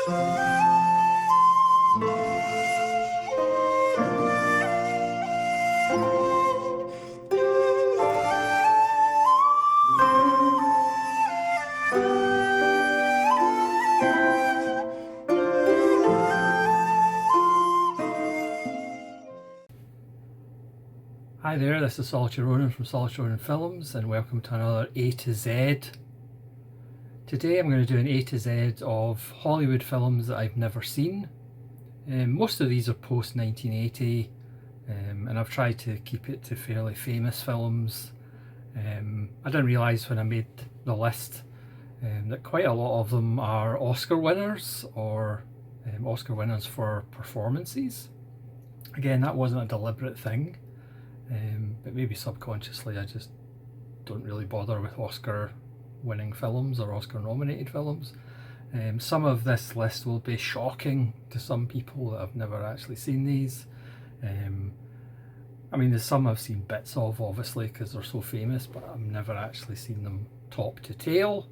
Hi there, this is Solitary Ronin from Solitary Ronin Films, and welcome to another A to Z. Today I'm going to do an A to Z of Hollywood films that I've never seen. Most of these are post 1980, and I've tried to keep it to fairly famous films. I didn't realise when I made the list that quite a lot of them are Oscar winners, or Oscar winners for performances. Again, that wasn't a deliberate thing. But maybe subconsciously I just don't really bother with Oscar winning films or Oscar nominated films. Some of this list will be shocking to some people that have never actually seen these. I mean, there's some I've seen bits of, obviously, because they're so famous, but I've never actually seen them top to tail.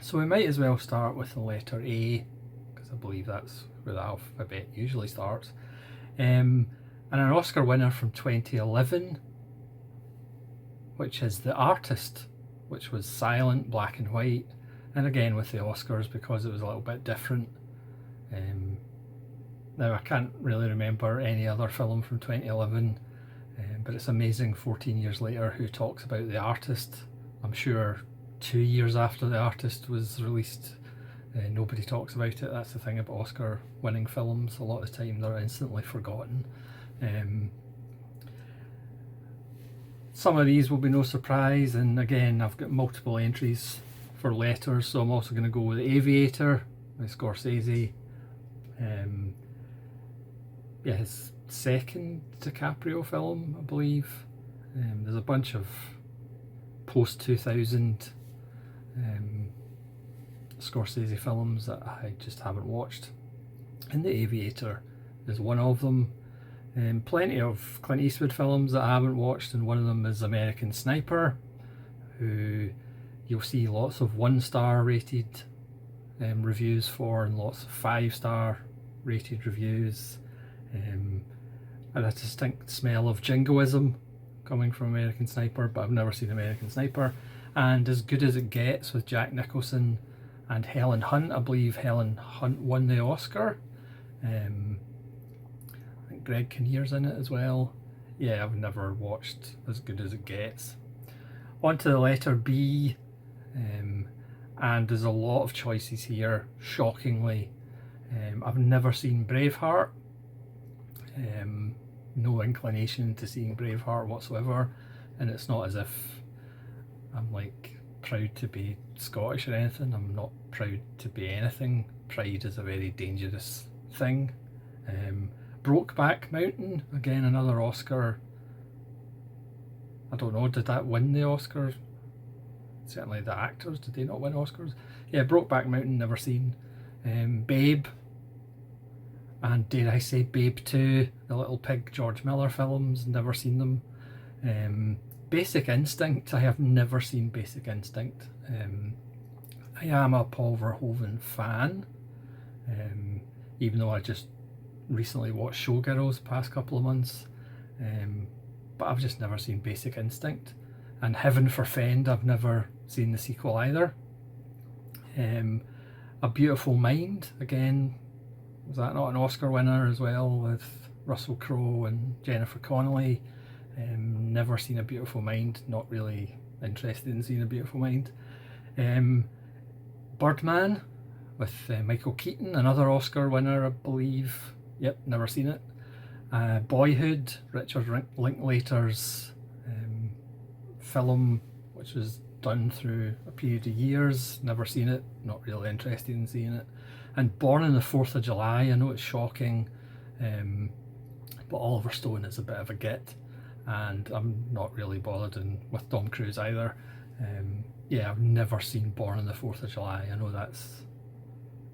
So we might as well start with the letter A, because I believe that's where the alphabet usually starts. And an Oscar winner from 2011, which is The Artist, which was silent, black and white, and again with the Oscars because it was a little bit different. Now I can't really remember any other film from 2011, but it's amazing 14 years later who talks about The Artist. I'm sure 2 years after The Artist was released, nobody talks about it. That's the thing about Oscar winning films, a lot of the time they're instantly forgotten. Some of these will be no surprise, and again I've got multiple entries for letters, so I'm also going to go with Aviator by Scorsese. His second DiCaprio film, I believe. There's a bunch of post 2000 Scorsese films that I just haven't watched, and The Aviator is one of them. Plenty of Clint Eastwood films that I haven't watched, and one of them is American Sniper, who you'll see lots of 1-star rated reviews for, and lots of 5-star rated reviews, and a distinct smell of jingoism coming from American Sniper, but I've never seen American Sniper. And As Good as It Gets with Jack Nicholson and Helen Hunt. I believe Helen Hunt won the Oscar. Greg Kinnear's in it as well. Yeah, I've never watched As Good as It Gets. On to the letter B, and there's a lot of choices here, shockingly. I've never seen Braveheart, no inclination to seeing Braveheart whatsoever, and it's not as if I'm like proud to be Scottish or anything. I'm not proud to be anything. Pride is a very dangerous thing. Brokeback Mountain, again another Oscar. I don't know, did that win the Oscar? Certainly the actors, did they not win Oscars? Yeah, Brokeback Mountain, never seen. Babe, and dare I say Babe 2, the Little Pig George Miller films, never seen them. Basic Instinct, I have never seen Basic Instinct. I am a Paul Verhoeven fan, even though I just recently watched Showgirls the past couple of months, but I've just never seen Basic Instinct. And Heaven Forfend, I've never seen the sequel either. A Beautiful Mind, again, was that not an Oscar winner as well, with Russell Crowe and Jennifer Connelly? Never seen A Beautiful Mind, not really interested in seeing A Beautiful Mind. Birdman with Michael Keaton, another Oscar winner I believe. Yep, never seen it. Boyhood, Richard Linklater's film, which was done through a period of years, never seen it, not really interested in seeing it. And Born on the 4th of July, I know it's shocking, but Oliver Stone is a bit of a git, and I'm not really bothered with Tom Cruise either. Yeah, I've never seen Born on the 4th of July. I know that's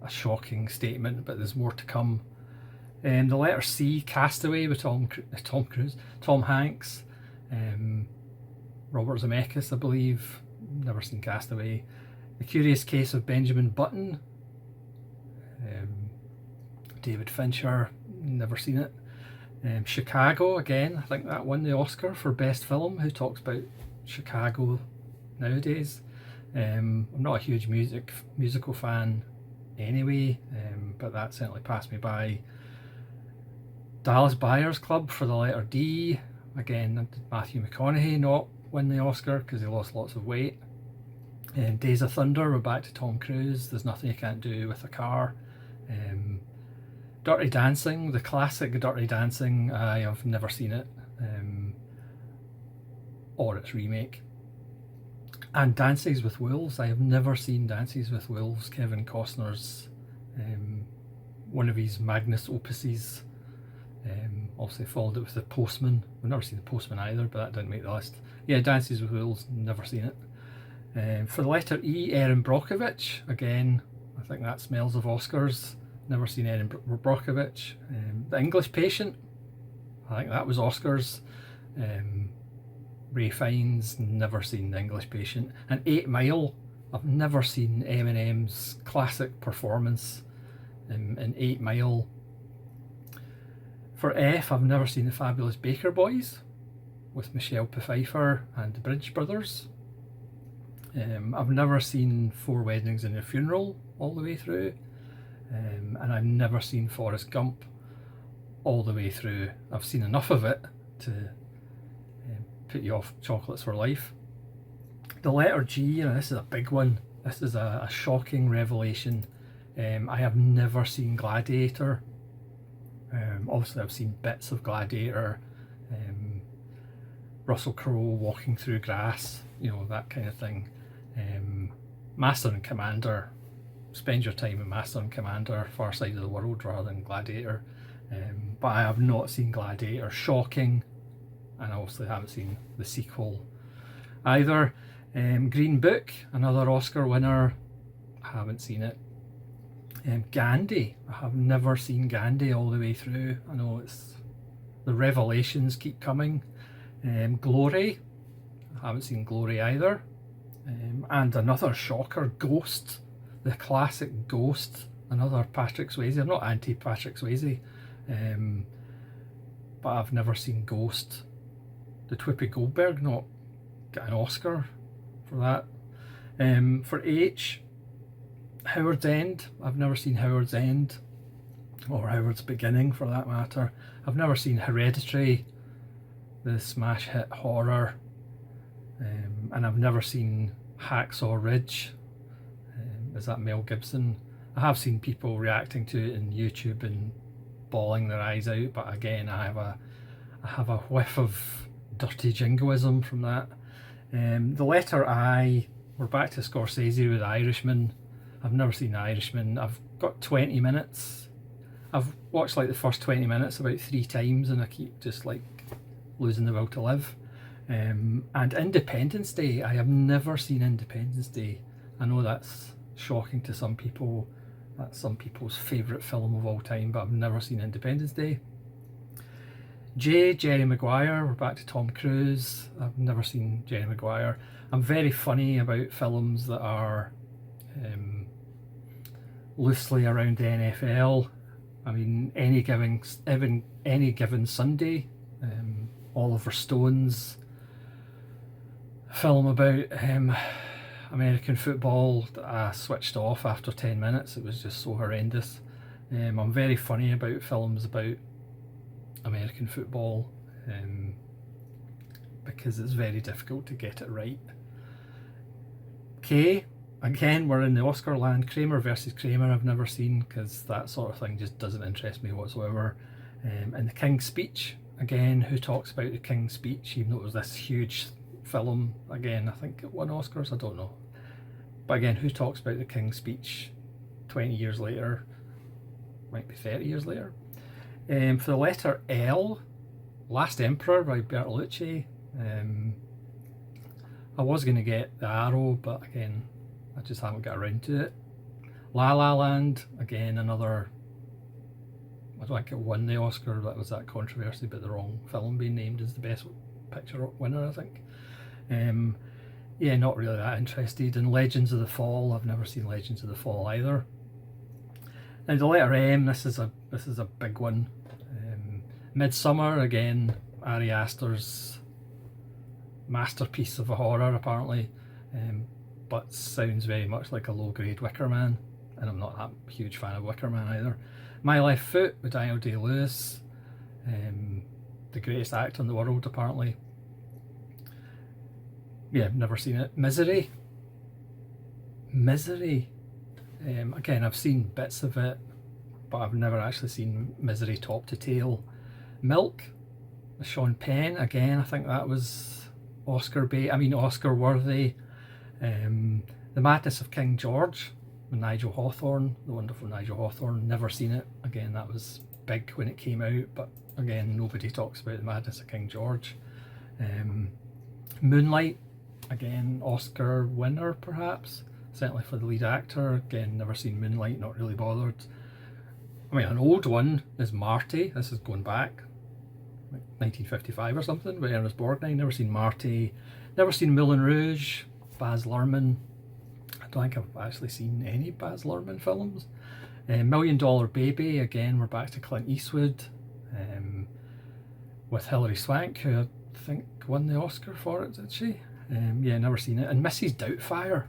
a shocking statement, but there's more to come. The letter C, Castaway with Tom Cruise, Tom Hanks, Robert Zemeckis, I believe. Never seen Castaway. The Curious Case of Benjamin Button. David Fincher, never seen it. Chicago, again, I think that won the Oscar for Best Film. Who talks about Chicago nowadays? I'm not a huge musical fan anyway, but that certainly passed me by. Dallas Buyers Club for the letter D. Again, did Matthew McConaughey not win the Oscar because he lost lots of weight? Days of Thunder, we're back to Tom Cruise. There's Nothing You Can't Do with a Car. Dirty Dancing, the classic Dirty Dancing, I have never seen it, or its remake. And Dances with Wolves, I have never seen Dances with Wolves, Kevin Costner's, one of his magnus opuses. Obviously followed it with The Postman. I've never seen The Postman either, but that didn't make the list. Yeah, Dances with Wolves, never seen it. For the letter E, Erin Brockovich, again, I think that smells of Oscars. Never seen Erin Brockovich. The English Patient, I think that was Oscars. Ray Fiennes, never seen The English Patient. And 8 Mile, I've never seen Eminem's classic performance in 8 Mile. For F, I've never seen The Fabulous Baker Boys with Michelle Pfeiffer and the Bridge Brothers. I've never seen 4 Weddings and a Funeral all the way through. And I've never seen Forrest Gump all the way through. I've seen enough of it to put you off Chocolates for Life. The letter G, this is a big one. This is a shocking revelation. I have never seen Gladiator. Obviously I've seen bits of Gladiator, Russell Crowe walking through grass, that kind of thing. Master and Commander, spend your time in Master and Commander, Far Side of the World rather than Gladiator. But I have not seen Gladiator, shocking. And I obviously haven't seen the sequel either. Green Book, another Oscar winner, haven't seen it. Gandhi, I have never seen Gandhi all the way through. I know the revelations keep coming. Glory, I haven't seen Glory either. And another shocker, Ghost, the classic Ghost, another Patrick Swayze. I'm not anti Patrick Swayze, but I've never seen Ghost. Did Whoopi Goldberg not get an Oscar for that? For H, Howard's End, I've never seen Howard's End, or Howard's Beginning for that matter. I've never seen Hereditary, the smash hit horror, and I've never seen Hacksaw Ridge. Is that Mel Gibson? I have seen people reacting to it on YouTube and bawling their eyes out, but again, I have a whiff of dirty jingoism from that. The letter I, we're back to Scorsese with The Irishman. I've never seen The Irishman. I've got 20 minutes. I've watched like the first 20 minutes about 3 times and I keep just like losing the will to live. And Independence Day, I have never seen Independence Day. I know that's shocking to some people. That's some people's favourite film of all time, but I've never seen Independence Day. J, Jerry Maguire, we're back to Tom Cruise. I've never seen Jerry Maguire. I'm very funny about films that are loosely around the NFL. I mean, any given Sunday, Oliver Stone's film about American football that I switched off after 10 minutes. It was just so horrendous. I'm very funny about films about American football because it's very difficult to get it right. K, again, we're in the Oscar land. Kramer versus Kramer, I've never seen because that sort of thing just doesn't interest me whatsoever. And The King's Speech, again, who talks about The King's Speech, even though it was this huge film. Again, I think it won Oscars, I don't know. But again, who talks about The King's Speech 20 years later? Might be 30 years later. For the letter L, Last Emperor by Bertolucci. I was going to get The Arrow, but again, I just haven't got around to it. La La Land, again, another, I don't think it won the Oscar, that was that controversy about the wrong film being named as the best picture winner, I think. Yeah, not really that interested. And Legends of the Fall, I've never seen Legends of the Fall either. And the letter M, this is a big one. Midsummer, again, Ari Aster's masterpiece of a horror apparently, but sounds very much like a low-grade Wicker Man, and I'm not that huge fan of Wicker Man either. My Left Foot with Daniel Day-Lewis, the greatest actor in the world apparently. Yeah, never seen it. Misery. Again, I've seen bits of it, but I've never actually seen Misery top to tail. Milk, Sean Penn, again, I think that was Oscar worthy. The Madness of King George with Nigel Hawthorne, the wonderful Nigel Hawthorne, never seen it. Again, that was big when it came out, but again, nobody talks about The Madness of King George. Moonlight, again, Oscar winner perhaps, certainly for the lead actor. Again, never seen Moonlight, not really bothered. I mean, an old one is Marty. This is going back like 1955 or something with Ernest Borgnine. Never seen Marty. Never seen Moulin Rouge. Baz Luhrmann. I don't think I've actually seen any Baz Luhrmann films. $1 Million Baby, again, we're back to Clint Eastwood, with Hilary Swank, who I think won the Oscar for it, did she? Yeah, never seen it. And Mrs. Doubtfire.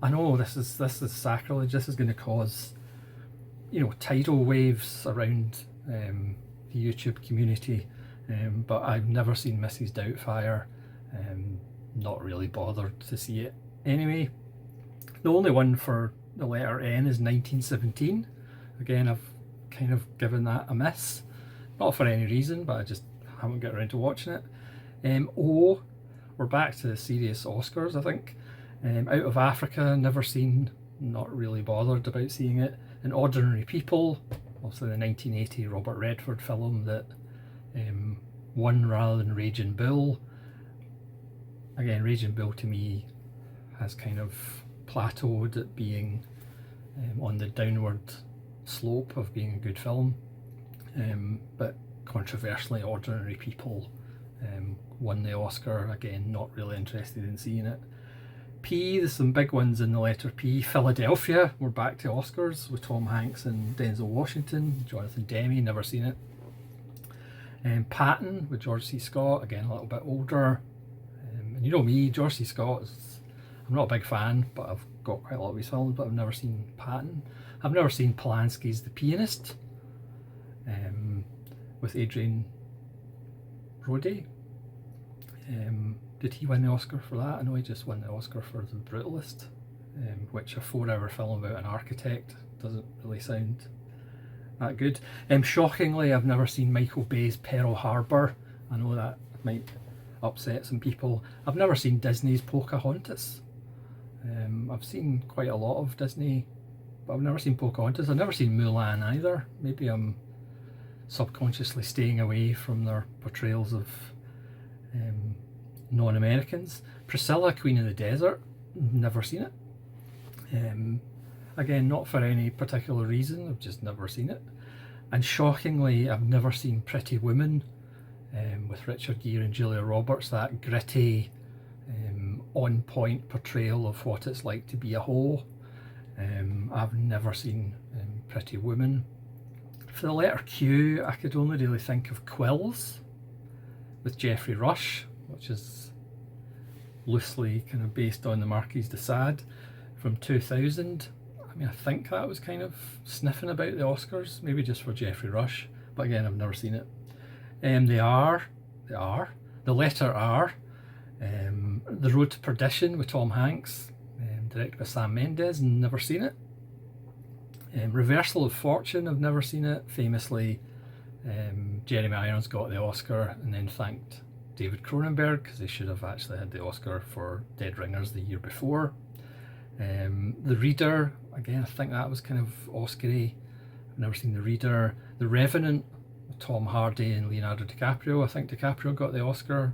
I know this is sacrilege. This is going to cause, you know, tidal waves around the YouTube community, but I've never seen Mrs. Doubtfire. Not really bothered to see it. Anyway, the only one for the letter N is 1917. Again, I've kind of given that a miss. Not for any reason, but I just haven't got around to watching it. O, we're back to the serious Oscars, I think. Out of Africa, never seen, not really bothered about seeing it. And Ordinary People, also the 1980 Robert Redford film that won rather than Raging Bull. Again, Raging Bull to me has kind of plateaued at being on the downward slope of being a good film, but controversially Ordinary People won the Oscar. Again, not really interested in seeing it. P, there's some big ones in the letter P. Philadelphia, we're back to Oscars with Tom Hanks and Denzel Washington. Jonathan Demme, never seen it. Patton with George C. Scott, again a little bit older. And you know me, George C. Scott I'm not a big fan, but I've got quite a lot of his films, but I've never seen Patton. I've never seen Polanski's The Pianist, with Adrian Brody. Did he win the Oscar for that? I know he just won the Oscar for The Brutalist, which a 4-hour film about an architect doesn't really sound that good. Shockingly, I've never seen Michael Bay's Pearl Harbor. I know that might upset some people. I've never seen Disney's Pocahontas. I've seen quite a lot of Disney, but I've never seen Pocahontas. I've never seen Mulan either. Maybe I'm subconsciously staying away from their portrayals of non-Americans. Priscilla, Queen of the Desert, never seen it. Again, not for any particular reason, I've just never seen it. And shockingly, I've never seen Pretty Woman, with Richard Gere and Julia Roberts, that gritty, on-point portrayal of what it's like to be a hoe. I've never seen Pretty Woman. For the letter Q, I could only really think of Quills with Geoffrey Rush, which is loosely kind of based on the Marquis de Sade from 2000. I mean, I think that was kind of sniffing about the Oscars, maybe just for Geoffrey Rush, but again, I've never seen it. The letter R, The Road to Perdition with Tom Hanks, directed by Sam Mendes, never seen it. Reversal of Fortune, I've never seen it. Famously, Jeremy Irons got the Oscar and then thanked David Cronenberg because they should have actually had the Oscar for Dead Ringers the year before. The Reader, again, I think that was kind of Oscar-y. I've never seen The Reader. The Revenant, Tom Hardy and Leonardo DiCaprio. I think DiCaprio got the Oscar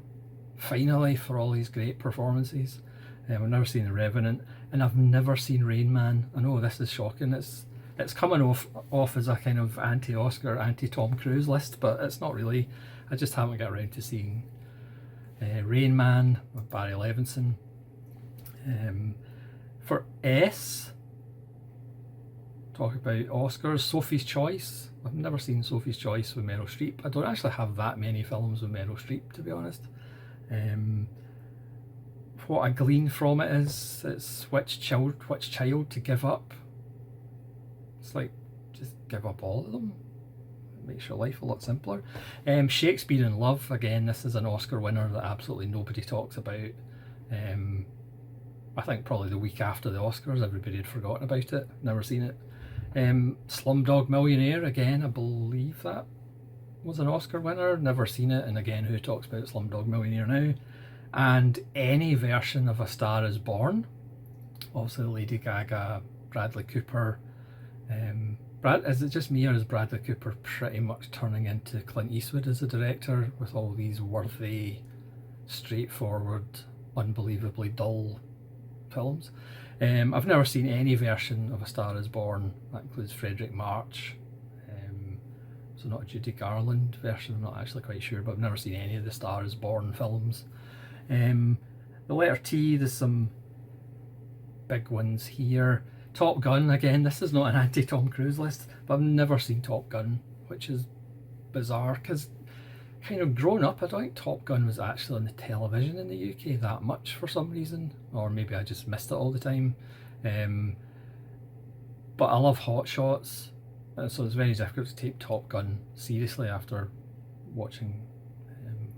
finally for all these great performances. I've never seen The Revenant, and I've never seen Rain Man. I know this is shocking. It's coming off as a kind of anti-Oscar, anti-Tom Cruise list, but it's not really. I just haven't got around to seeing Rain Man with Barry Levinson. For S, talk about Oscars. Sophie's Choice. I've never seen Sophie's Choice with Meryl Streep. I don't actually have that many films with Meryl Streep, to be honest. What I glean from it is it's which child to give up. It's like, just give up all of them. It makes your life a lot simpler. Shakespeare in Love, again, this is an Oscar winner that absolutely nobody talks about. I think probably the week after the Oscars, everybody had forgotten about it, never seen it. Slumdog Millionaire, again, I believe that was an Oscar winner, never seen it, and again, who talks about Slumdog Millionaire now? And any version of A Star Is Born, obviously Lady Gaga, Bradley Cooper. Is it just me, or is Bradley Cooper pretty much turning into Clint Eastwood as a director with all these worthy, straightforward, unbelievably dull films? I've never seen any version of A Star Is Born. That includes Frederick March. So not a Judy Garland version, I'm not actually quite sure, but I've never seen any of the Star Is Born films. The letter T, there's some big ones here. Top Gun, again, this is not an anti-Tom Cruise list, but I've never seen Top Gun, which is bizarre, because kind of growing up, I don't think Top Gun was actually on the television in the UK that much for some reason, or maybe I just missed it all the time. But I love Hot Shots, so it's very difficult to take Top Gun seriously after watching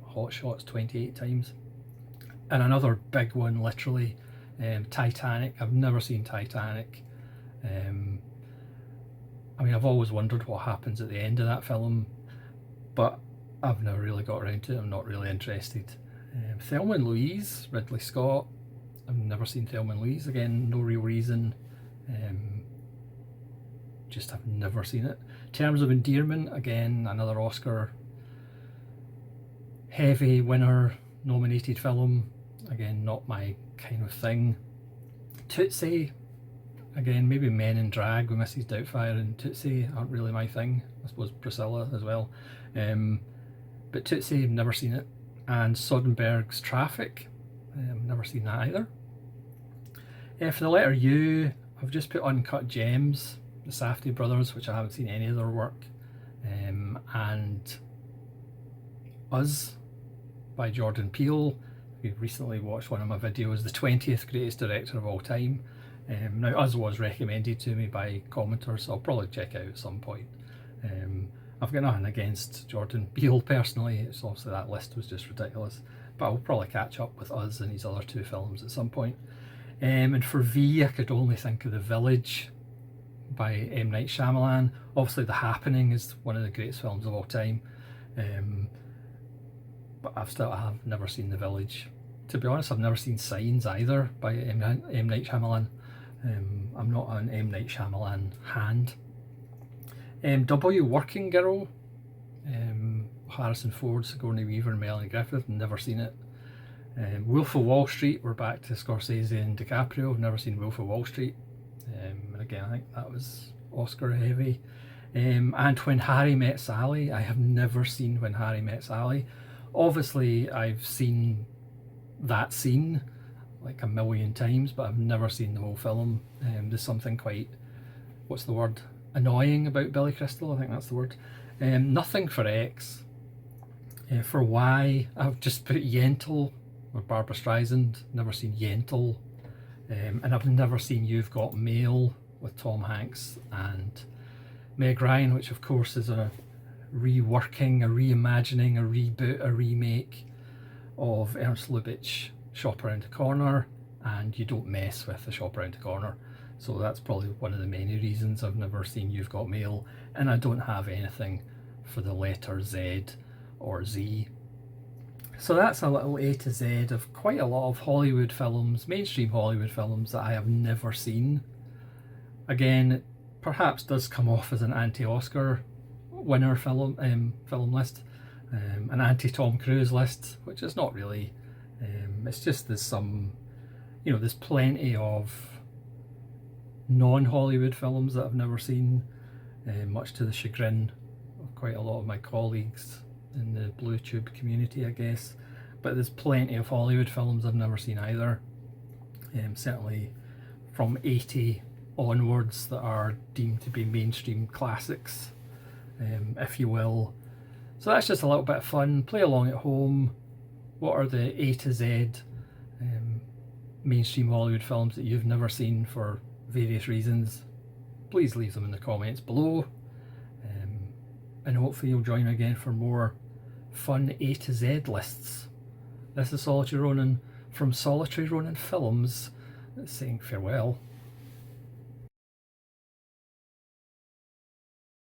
Hot Shots 28 times. And another big one, literally, Titanic. I've never seen Titanic. I mean, I've always wondered what happens at the end of that film, but I've never really got around to it. I'm not really interested. Thelma and Louise, Ridley Scott. I've never seen Thelma and Louise. Again, no real reason. Just have never seen it. Terms of Endearment, again, another Oscar heavy winner nominated film. Again, not my kind of thing. Tootsie, again, maybe Men in Drag with Mrs. Doubtfire and Tootsie aren't really my thing. I suppose Priscilla as well. But Tootsie, I've never seen it. And Soderbergh's Traffic, never seen that either. For the letter U, I've just put Uncut Gems, the Safdie brothers, which I haven't seen any of their work. And Us by Jordan Peele. We've recently watched one of my videos, the 20th greatest director of all time. Now, Us was recommended to me by commenters, so I'll probably check it out at some point. I've got nothing against Jordan Peele personally, it's obviously that list was just ridiculous, but I'll probably catch up with Us and his other two films at some point. And for V, I could only think of The Village by M. Night Shyamalan. Obviously The Happening is one of the greatest films of all time. But I've never seen The Village. To be honest, I've never seen Signs either by M. Night Shyamalan. I'm not an M. Night Shyamalan hand. W, Working Girl. Harrison Ford, Sigourney Weaver and Melanie Griffith, never seen it. Wolf of Wall Street, we're back to Scorsese and DiCaprio. I've never seen Wolf of Wall Street. And again, I think that was Oscar heavy. And When Harry Met Sally, I have never seen When Harry Met Sally. Obviously, I've seen that scene like a million times, but I've never seen the whole film. There's something quite, what's the word, annoying about Billy Crystal, I think that's the word. Nothing for X. For Y, I've just put Yentl with Barbara Streisand. Never seen Yentl. And I've never seen You've Got Mail with Tom Hanks and Meg Ryan, which of course is a reworking, a reimagining, a reboot, a remake of Ernst Lubitsch Shop Around the Corner, and you don't mess with the Shop Around the Corner. So that's probably one of the many reasons I've never seen You've Got Mail, and I don't have anything for the letter Z or Z. So that's a little A to Z of quite a lot of Hollywood films, mainstream Hollywood films that I have never seen. Again, it perhaps does come off as an anti-Oscar winner film list, an anti-Tom Cruise list, which is not really. It's just there's some, there's plenty of non-Hollywood films that I've never seen, much to the chagrin of quite a lot of my colleagues in the Blue Tube community, I guess. But there's plenty of Hollywood films I've never seen either. Certainly from 80 onwards that are deemed to be mainstream classics, if you will. So that's just a little bit of fun. Play along at home. What are the A to Z mainstream Hollywood films that you've never seen for various reasons? Please leave them in the comments below. And hopefully you'll join me again for more fun A to Z lists. This is Solitary Ronin from Solitary Ronin Films saying farewell.